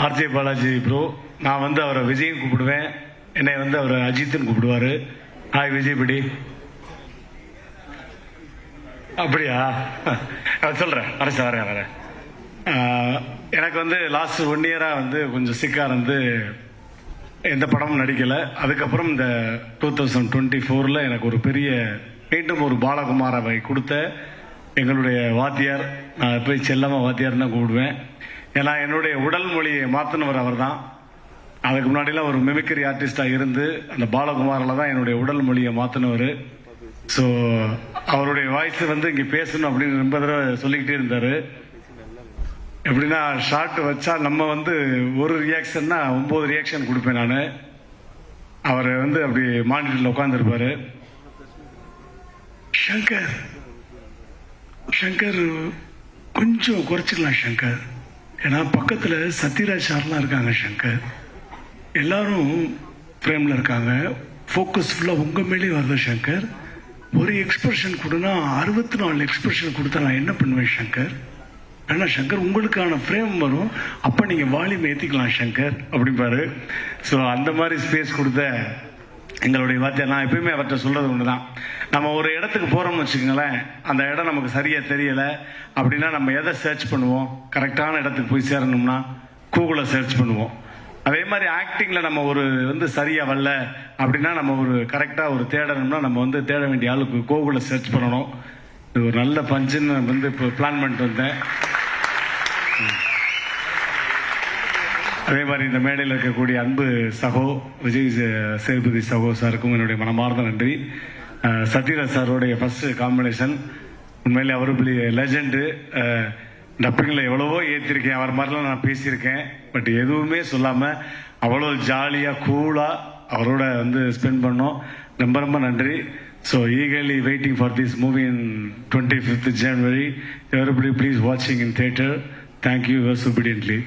RJ Balaji bro. நான் வந்து அவரை விஜய்னு கூப்பிடுவேன், என்னை வந்து அவர் அஜித்னு கூப்பிடுவார். ஹாய் விஜய் படி. அப்படியா? சொல்கிறேன், வரேன். எனக்கு வந்து லாஸ்ட் 1 இயராக வந்து கொஞ்சம் சிக்காக இருந்து எந்த படமும் நடிக்கலை. அதுக்கப்புறம் இந்த 2024 எனக்கு ஒரு பெரிய மீண்டும் ஒரு பாலகுமாரவை கொடுத்த எங்களுடைய வாத்தியார், நான் போய் செல்லமாக வாத்தியார் தான் கூப்பிடுவேன். ஏன்னா என்னுடைய உடல் மொழியை மாற்றினவர் அவர் தான். அதுக்கு முன்னாடிலாம் ஒரு மிமிக்ரி ஆர்டிஸ்டாக இருந்து அந்த பாலகுமாரில் தான் என்னுடைய உடல் மொழியை மாற்றினவர். ஸோ அவருடைய வாய்ஸ் வந்து இங்கே பேசணும் அப்படின்னு ரொம்ப தடவை சொல்லிக்கிட்டே இருந்தார். எப்படின்னா ஷார்ட் வச்சா நம்ம வந்து ஒரு ரியாக்ஷன்னா 9 ரியாக்ஷன் கொடுப்பேன் நான். அவர் வந்து அப்படி மானிட்டரில் உட்காந்துருப்பாரு. சங்கர் கொஞ்சம் குறைச்சிக்கலாம் சங்கர், ஏன்னா பக்கத்தில் சத்யராஜ் சார்லாம் இருக்காங்க. சங்கர் எல்லாரும் ஃப்ரேமில் இருக்காங்க, ஃபோக்கஸ் ஃபுல்லாக உங்கள் மேலே வருது. சங்கர் ஒரு எக்ஸ்பிரஷன் கொடுனா 64 எக்ஸ்பிரஷன் கொடுத்தா நான் என்ன பண்ணுவேன் சங்கர்? ஆனால் சங்கர் உங்களுக்கான ஃப்ரேம் வரும், அப்போ நீங்கள் வால்யூம் ஏற்றிக்கலாம் சங்கர் அப்படிம்பாரு. ஸோ அந்த மாதிரி ஸ்பேஸ் கொடுத்த எங்களுடைய வார்த்தை. நான் எப்பயுமே அவர்கிட்ட சொல்கிறது ஒன்று தான், நம்ம ஒரு இடத்துக்கு போகிறோம்னு வச்சுக்கோங்களேன், அந்த இடம் நமக்கு சரியாக தெரியலை அப்படின்னா நம்ம எதை சர்ச் பண்ணுவோம்? கரெக்டான இடத்துக்கு போய் சேரணும்னா கூகுளில் சர்ச் பண்ணுவோம். அதே மாதிரி ஆக்டிங்கில் நம்ம ஒரு வந்து சரியாக வரல அப்படின்னா நம்ம ஒரு கரெக்டாக ஒரு தேடணும்னா நம்ம வந்து தேட வேண்டிய ஆளுக்கு கூகுளில் சர்ச் பண்ணணும். இது ஒரு நல்ல பஞ்சுன்னு வந்து இப்போ பிளான் பண்ணிட்டு வந்தேன். அதே மாதிரி இந்த மேடையில் இருக்கக்கூடிய அன்பு சகோ விஜய் சேதுபதி சகோ சாருக்கும் என்னுடைய மனமார்ந்த நன்றி. சத்யராஜ் சாரோடைய ஃபர்ஸ்ட் காம்பினேஷன் உண்மையிலே அவரு பெரிய லெஜெண்டு. டப்பிங்கில் எவ்வளவோ ஏற்றிருக்கேன், அவர் மாதிரிலாம் நான் பேசியிருக்கேன், பட் எதுவுமே சொல்லாமல் அவ்வளோ ஜாலியாக கூலாக அவரோட வந்து ஸ்பெண்ட் பண்ணோம். ரொம்ப ரொம்ப நன்றி. So eagerly waiting for this movie in 25th January. Everybody please watching in theatre. Thank you very obediently.